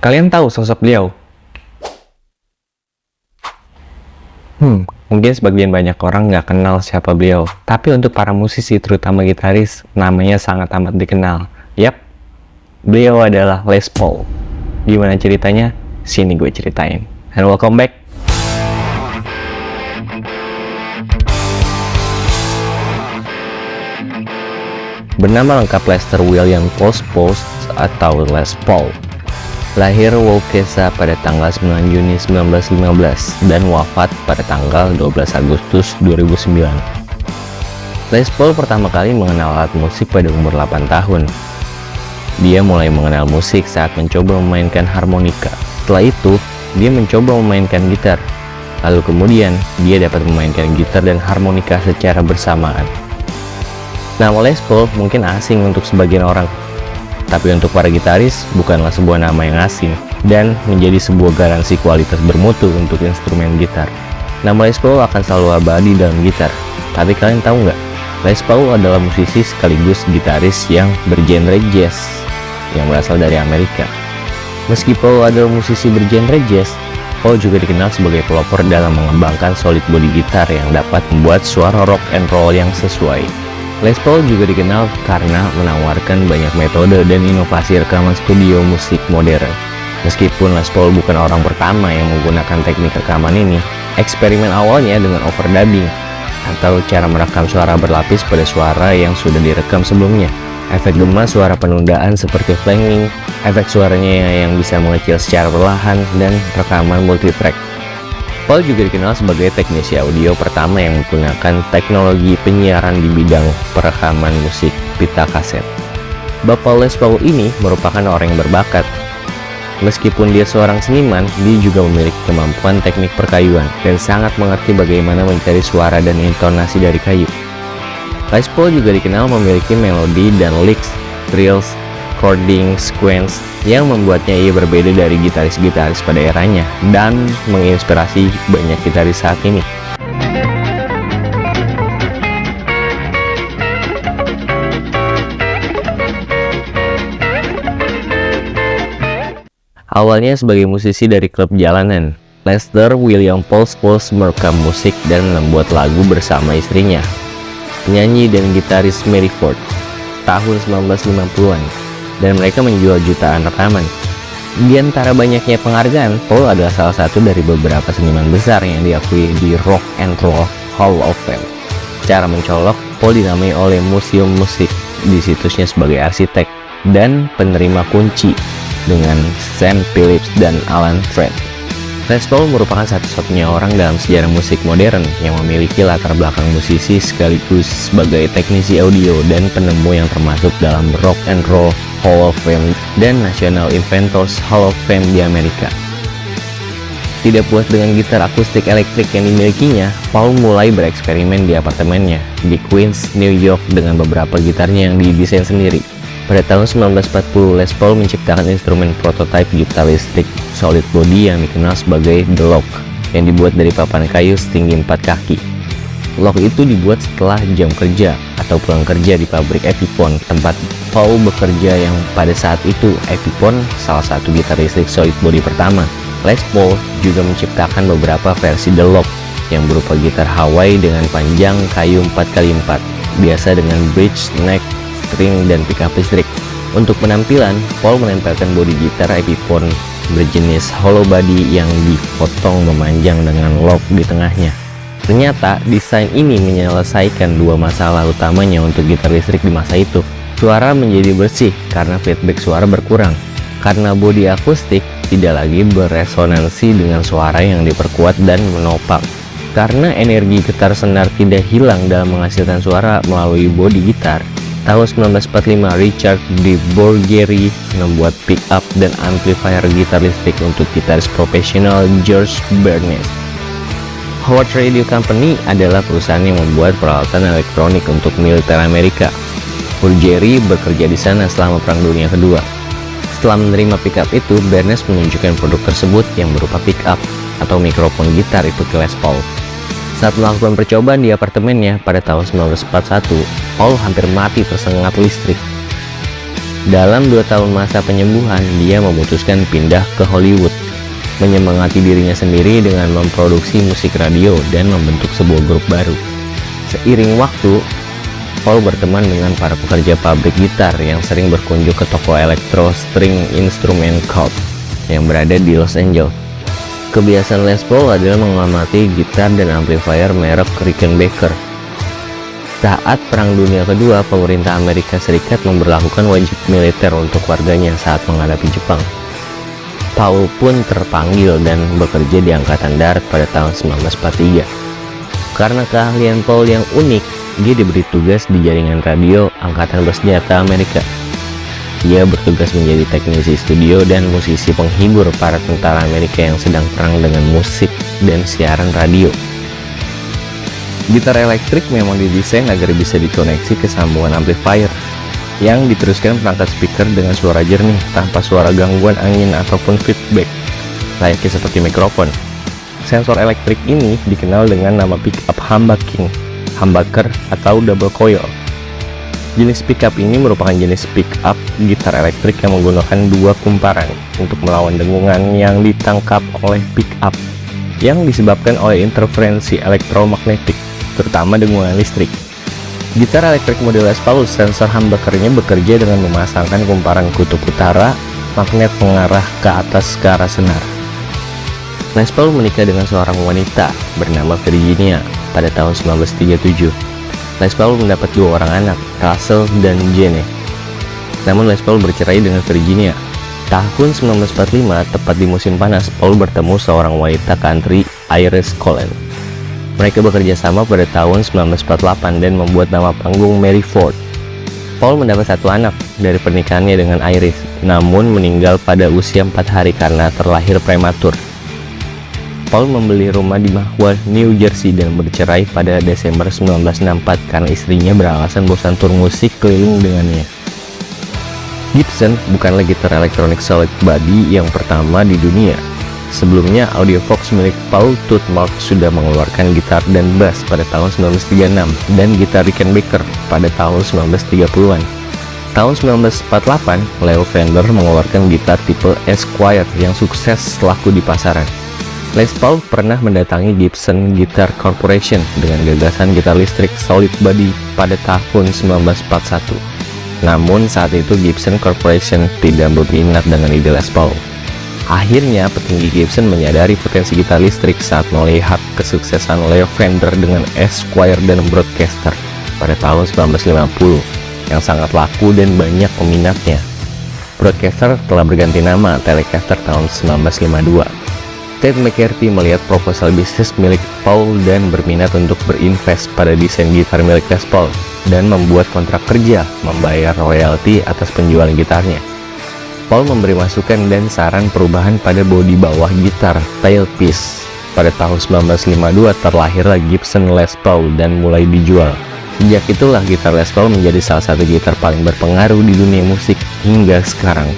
Kalian tahu sosok beliau? Mungkin sebagian banyak orang nggak kenal siapa beliau. Tapi untuk para musisi, terutama gitaris, namanya sangat amat dikenal. Yap, beliau adalah Les Paul. Gimana ceritanya? Sini gue ceritain. And welcome back. Bernama lengkap Lester William Paul Spols atau Les Paul. Lahir Waukesha pada tanggal 9 Juni 1915 dan wafat pada tanggal 12 Agustus 2009. Les Paul pertama kali mengenal alat musik pada umur 8 tahun. Dia mulai mengenal musik saat mencoba memainkan harmonika. Setelah itu, dia mencoba memainkan gitar. Lalu kemudian, dia dapat memainkan gitar dan harmonika secara bersamaan. Nama Les Paul mungkin asing untuk sebagian orang, tapi untuk para gitaris bukanlah sebuah nama yang asing dan menjadi sebuah garansi kualitas bermutu untuk instrumen gitar. Nama Les Paul akan selalu abadi dalam gitar. Tapi kalian tahu nggak? Les Paul adalah musisi sekaligus gitaris yang bergenre jazz yang berasal dari Amerika. Meski Paul adalah musisi bergenre jazz, Paul juga dikenal sebagai pelopor dalam mengembangkan solid body gitar yang dapat membuat suara rock and roll yang sesuai. Les Paul juga dikenal karena menawarkan banyak metode dan inovasi rekaman studio musik modern. Meskipun Les Paul bukan orang pertama yang menggunakan teknik rekaman ini, eksperimen awalnya dengan overdubbing atau cara merekam suara berlapis pada suara yang sudah direkam sebelumnya, efek gema suara penundaan seperti flanking, efek suaranya yang bisa mengecil secara perlahan, dan rekaman multitrack. Paul juga dikenal sebagai teknisi audio pertama yang menggunakan teknologi penyiaran di bidang perekaman musik pita kaset. Bapak Les Paul ini merupakan orang yang berbakat. Meskipun dia seorang seniman, dia juga memiliki kemampuan teknik perkayuan dan sangat mengerti bagaimana mencari suara dan intonasi dari kayu. Les Paul juga dikenal memiliki melodi dan licks, trills, chording, sequence yang membuatnya ia berbeda dari gitaris-gitaris pada eranya dan menginspirasi banyak gitaris saat ini. Awalnya sebagai musisi dari klub jalanan, Lester William Paul Spols merekam musik dan membuat lagu bersama istrinya, penyanyi dan gitaris Mary Ford, tahun 1950-an, dan mereka menjual jutaan rekaman. Di antara banyaknya penghargaan, Paul adalah salah satu dari beberapa seniman besar yang diakui di Rock and Roll Hall of Fame. Secara mencolok, Paul dinamai oleh museum musik di situsnya sebagai arsitek dan penerima kunci dengan Sam Phillips dan Alan Fred. Les Paul merupakan satu-satunya orang dalam sejarah musik modern yang memiliki latar belakang musisi sekaligus sebagai teknisi audio dan penemu yang termasuk dalam Rock and Roll Hall of Fame dan National Inventors Hall of Fame di Amerika. Tidak puas dengan gitar akustik elektrik yang dimilikinya, Paul mulai bereksperimen di apartemennya di Queens, New York dengan beberapa gitarnya yang didesain sendiri. Pada tahun 1940, Les Paul menciptakan instrumen prototipe gitar listrik solid body yang dikenal sebagai The Lock, yang dibuat dari papan kayu setinggi 4 kaki. Lock itu dibuat setelah jam kerja atau pulang kerja di pabrik Epiphone, tempat Paul bekerja, yang pada saat itu Epiphone salah satu gitar listrik solid body pertama. Les Paul juga menciptakan beberapa versi The Lock yang berupa gitar Hawaii dengan panjang kayu 4x4, biasa dengan bridge, neck, string, dan pickup listrik. Untuk penampilan, Paul menempelkan bodi gitar Epiphone berjenis hollow body yang dipotong memanjang dengan lock di tengahnya. Ternyata desain ini menyelesaikan dua masalah utamanya untuk gitar listrik di masa itu. Suara menjadi bersih karena feedback suara berkurang, karena bodi akustik tidak lagi beresonansi dengan suara yang diperkuat dan menopang, karena energi getar senar tidak hilang dalam menghasilkan suara melalui bodi gitar. Tahun 1945, Richard de Borgeri membuat pick-up dan amplifier gitar listrik untuk gitaris profesional George Bernes. Howard Radio Company adalah perusahaan yang membuat peralatan elektronik untuk militer Amerika. Borgeri bekerja di sana selama Perang Dunia Kedua. Setelah menerima pick-up itu, Bernes menunjukkan produk tersebut yang berupa pick-up atau mikrofon gitar itu ke Les Paul. Saat melakukan percobaan di apartemennya pada tahun 1941, Paul hampir mati tersengat listrik. Dalam 2 tahun masa penyembuhan, dia memutuskan pindah ke Hollywood, menyemangati dirinya sendiri dengan memproduksi musik radio dan membentuk sebuah grup baru. Seiring waktu, Paul berteman dengan para pekerja pabrik gitar yang sering berkunjung ke toko elektro string instrument Cobb yang berada di Los Angeles. Kebiasaan Les Paul adalah mengamati gitar dan amplifier merek Rickenbacker. Saat Perang Dunia Kedua, pemerintah Amerika Serikat memberlakukan wajib militer untuk warganya saat menghadapi Jepang. Paul pun terpanggil dan bekerja di Angkatan Darat pada tahun 1943. Karena keahlian Paul yang unik, dia diberi tugas di jaringan radio Angkatan Bersenjata Amerika. Dia bertugas menjadi teknisi studio dan musisi penghibur para tentara Amerika yang sedang perang dengan musik dan siaran radio. Gitar elektrik memang didesain agar bisa dikoneksi ke sambungan amplifier yang diteruskan perangkat speaker dengan suara jernih tanpa suara gangguan angin ataupun feedback, layaknya seperti mikrofon. Sensor elektrik ini dikenal dengan nama pickup humbucker atau double coil. Jenis pickup ini merupakan jenis pickup gitar elektrik yang menggunakan 2 kumparan untuk melawan dengungan yang ditangkap oleh pickup yang disebabkan oleh interferensi elektromagnetik, terutama dengungan listrik. Gitar elektrik model Les Paul, sensor humbuckernya bekerja dengan memasangkan kumparan kutub utara magnet mengarah ke atas ke arah senar. Les Paul menikah dengan seorang wanita bernama Virginia pada tahun 1937. Les Paul mendapat 2 orang anak, Russell dan Jane. Namun Les Paul bercerai dengan Virginia. Tahun 1945, tepat di musim panas, Paul bertemu seorang wanita country, Iris Collen. Mereka bekerja sama pada tahun 1948 dan membuat nama panggung Mary Ford. Paul mendapat 1 anak dari pernikahannya dengan Iris, namun meninggal pada usia 4 hari karena terlahir prematur. Paul membeli rumah di Mahwah, New Jersey dan bercerai pada Desember 1964 karena istrinya beralasan bosan tur musik keliling dengannya. Gibson bukanlah gitar elektronik solid body yang pertama di dunia. Sebelumnya, Audiovox milik Paul Toothmark sudah mengeluarkan gitar dan bass pada tahun 1936 dan gitar Rickenbacker pada tahun 1930-an. Tahun 1948, Leo Fender mengeluarkan gitar tipe Esquire yang sukses laku di pasaran. Les Paul pernah mendatangi Gibson Guitar Corporation dengan gagasan gitar listrik solid body pada tahun 1941. Namun saat itu Gibson Corporation tidak berminat dengan ide Les Paul. Akhirnya petinggi Gibson menyadari potensi gitar listrik saat melihat kesuksesan Leo Fender dengan Esquire dan Broadcaster pada tahun 1950 yang sangat laku dan banyak peminatnya. Broadcaster telah berganti nama Telecaster tahun 1952. Ted McCarthy melihat proposal bisnis milik Paul dan berminat untuk berinvest pada desain gitar milik Les Paul dan membuat kontrak kerja membayar royalti atas penjualan gitarnya. Paul memberi masukan dan saran perubahan pada bodi bawah gitar tailpiece. Pada tahun 1952 terlahirlah Gibson Les Paul dan mulai dijual. Sejak itulah gitar Les Paul menjadi salah satu gitar paling berpengaruh di dunia musik hingga sekarang.